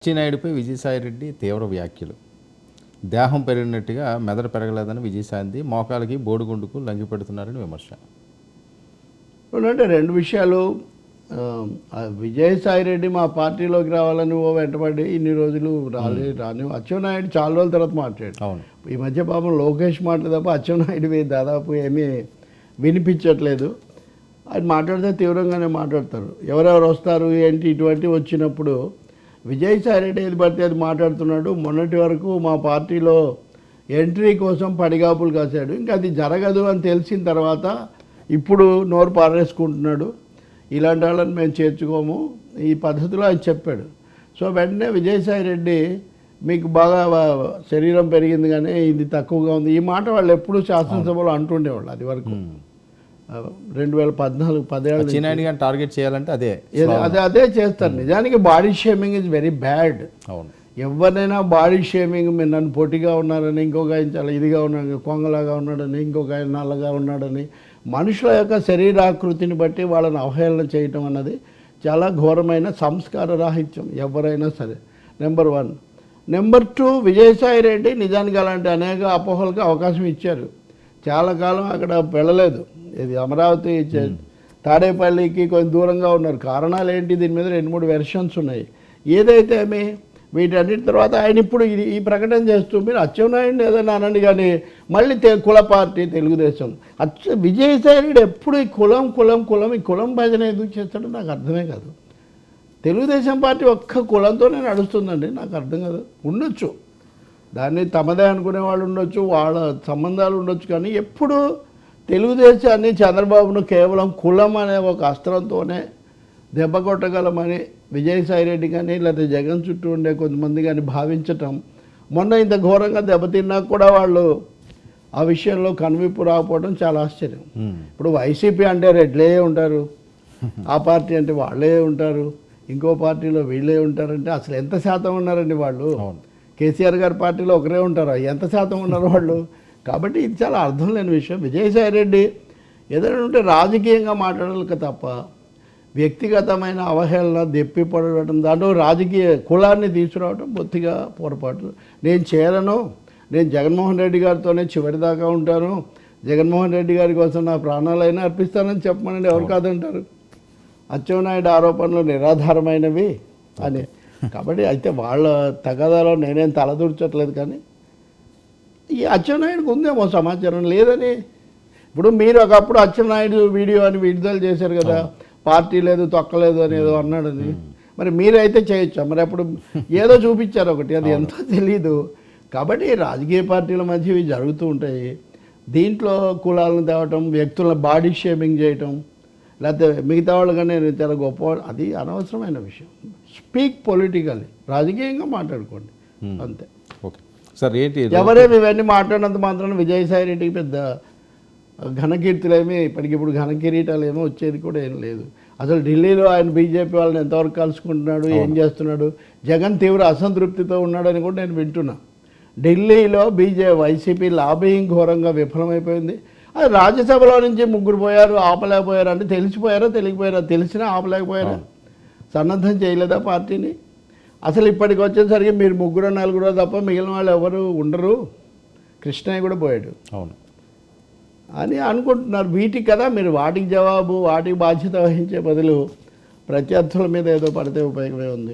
అచ్చెన్నాయుడిపై విజయసాయిరెడ్డి తీవ్ర వ్యాఖ్యలు. దేహం పెరిగినట్టుగా మెదడు పెరగలేదని విజయసాయి మోకాలికి బోడిగుండుకు లంగిపెడుతున్నారని విమర్శ. అంటే రెండు విషయాలు. విజయసాయిరెడ్డి మా పార్టీలోకి రావాలని వెంటబడి ఇన్ని రోజులు రాని అచ్చెన్నాయుడు చాలా రోజుల తర్వాత మాట్లాడాడు. అవును, ఈ మధ్య పాపం లోకేష్ మాటలు తప్ప అచ్చెన్నాయుడివి దాదాపు ఏమీ వినిపించట్లేదు. ఆయన మాట్లాడితే తీవ్రంగానే మాట్లాడతారు. ఎవరెవరు వస్తారు ఏంటి ఇటువంటివి వచ్చినప్పుడు విజయసాయిరెడ్డి ఏది పడితే అది మాట్లాడుతున్నాడు. మొన్నటి వరకు మా పార్టీలో ఎంట్రీ కోసం పడిగాపులు కాశాడు. ఇంకా అది జరగదు అని తెలిసిన తర్వాత ఇప్పుడు నోరు పారేసుకుంటున్నాడు. ఇలాంటి వాళ్ళని మేము చేర్చుకోము ఈ పద్ధతిలో ఆయన చెప్పాడు. సో వెంటనే విజయసాయిరెడ్డి మీకు బాగా శరీరం పెరిగింది కానీ ఇది తక్కువగా ఉంది, ఈ మాట వాళ్ళు ఎప్పుడూ శాసనసభలో అంటుండేవాళ్ళు. అది వరకు 2014-15 టార్గెట్ చేయాలంటే అదే చేస్తారు. నిజానికి body shaming is very bad. అవును, ఎవరినైనా బాడీ షేమింగ్, మీరు నన్ను పొట్టిగా ఉన్నారని, ఇంకొక ఆయన చాలా ఇదిగా ఉన్నాడు, కొంగలాగా ఉన్నాడని, ఇంకొక ఆయన నల్లగా ఉన్నాడని, మనుషుల యొక్క శరీరాకృతిని బట్టి వాళ్ళని అవహేళన చేయటం అన్నది చాలా ఘోరమైన సంస్కార రాహిత్యం ఎవరైనా సరే. నెంబర్ 1. నెంబర్ 2, విజయసాయిరెడ్డి నిజానికి అలాంటి అనేక అపోహలకు అవకాశం ఇచ్చారు. చాలా కాలం అక్కడ వెళ్ళలేదు. ఇది అమరావతి తాడేపల్లికి కొంచెం దూరంగా ఉన్నారు. కారణాలు ఏంటి, దీని మీద 2-3 వెర్షన్స్ ఉన్నాయి. ఏదైతే వీటన్నిటి తర్వాత ఆయన ఇప్పుడు ఈ ప్రకటన చేస్తూ మీరు అచ్చెన్నాయుడిని ఏదైనా అనండి కానీ మళ్ళీ కుల పార్టీ తెలుగుదేశం. విజయసాయిరెడ్డి ఎప్పుడు ఈ కులం భజన ఎందుకు చేస్తాడో నాకు అర్థమే కాదు. తెలుగుదేశం పార్టీ ఒక్క కులంతోనే నడుస్తుందండి, నాకు అర్థం కాదు. ఉండొచ్చు, దాన్ని తమదే అనుకునే వాళ్ళు ఉండొచ్చు, వాళ్ళ సంబంధాలు ఉండొచ్చు, కానీ ఎప్పుడు తెలుగుదేశాన్ని చంద్రబాబును కేవలం కులం అనే ఒక అస్త్రంతోనే దెబ్బ కొట్టగలమని విజయసాయిరెడ్డి కానీ లేకపోతే జగన్ చుట్టూ ఉండే కొంతమంది కానీ భావించటం, మొన్న ఇంత ఘోరంగా దెబ్బతిన్నా కూడా వాళ్ళు ఆ విషయంలో కనువిప్పు రాకపోవడం చాలా ఆశ్చర్యం. ఇప్పుడు వైసీపీ అంటే రెడ్లే ఉంటారు, ఆ పార్టీ అంటే వాళ్ళే ఉంటారు, ఇంకో పార్టీలో వీళ్ళే ఉంటారంటే అసలు ఎంత శాతం ఉన్నారండి వాళ్ళు? కేసీఆర్ గారి పార్టీలో ఒకరే ఉంటారు, ఎంత శాతం ఉన్నారు వాళ్ళు? కాబట్టి ఇది చాలా అర్థం లేని విషయం. విజయసాయిరెడ్డి ఏదైనా ఉంటే రాజకీయంగా మాట్లాడాలి తప్ప వ్యక్తిగతమైన అవహేళన, దెప్పి పడటం, దాంట్లో రాజకీయ కులాన్ని తీసుకురావడం బొత్తిగా పొరపాటు. నేను చేరను, నేను జగన్మోహన్ రెడ్డి గారితోనే చివరిదాకా ఉంటాను, జగన్మోహన్ రెడ్డి గారి కోసం నా ప్రాణాలైనా అర్పిస్తానని చెప్పమనండి, ఎవరు కాదంటారు? అచ్చెన్నాయుడు ఆరోపణలు నిరాధారమైనవి అని. కాబట్టి అయితే వాళ్ళ తగాదాలో నేనేం తలదూర్చట్లేదు, కానీ ఈ అచ్చెన్నాయుడికి ఉందేమో సమాచారం లేదని. ఇప్పుడు మీరు ఒకప్పుడు అచ్చెన్నాయుడు వీడియో అని విడుదల చేశారు కదా, పార్టీ లేదు తొక్కలేదు అని ఏదో అన్నాడని. మరి మీరైతే చేయొచ్చా? మరి అప్పుడు ఏదో చూపించారు ఒకటి, అది ఎంతో తెలీదు. కాబట్టి రాజకీయ పార్టీల మధ్య ఇవి జరుగుతూ ఉంటాయి. దీంట్లో కులాలను తేవటం, వ్యక్తుల బాడీ షేమింగ్ చేయటం, లేకపోతే మిగతా వాళ్ళు కానీ నేను చాలా గొప్పవాడు, అది అనవసరమైన విషయం. స్పీక్ పొలిటికల్లీ, రాజకీయంగా మాట్లాడుకోండి అంతే. ఓకే సార్, ఏంటి ఎవరేమి ఇవన్నీ మాట్లాడినంత మాత్రం విజయసాయిరెడ్డికి పెద్ద ఘనకీర్తులేమీ ఇప్పటికిప్పుడు ఘనకిరీటాలు ఏమో వచ్చేది కూడా ఏం లేదు. అసలు ఢిల్లీలో ఆయన బీజేపీ వాళ్ళని ఎంతవరకు కలుసుకుంటున్నాడు, ఏం చేస్తున్నాడు, జగన్ తీవ్ర అసంతృప్తితో ఉన్నాడని కూడా నేను వింటున్నా. ఢిల్లీలో వైసీపీ లాబింగ్ ఘోరంగా విఫలమైపోయింది. అది రాజ్యసభలో నుంచి 3 పోయారు, ఆపలేకపోయారు. అంటే తెలిసిపోయారా తెలియకపోయారా? తెలిసినా ఆపలేకపోయారా? సన్నద్ధం చేయలేదా పార్టీని? అసలు ఇప్పటికి వచ్చేసరికి మీరు 3-4 తప్ప మిగిలిన వాళ్ళు ఎవరు ఉండరు, కృష్ణయ్య కూడా పోయాడు అవును అని అనుకుంటున్నారు. వీటికి కదా మీరు వాటికి జవాబు, వాటికి బాధ్యత వహించే బదులు ప్రత్యర్థుల మీద ఏదో పడితే ఉపయోగమే ఉంది.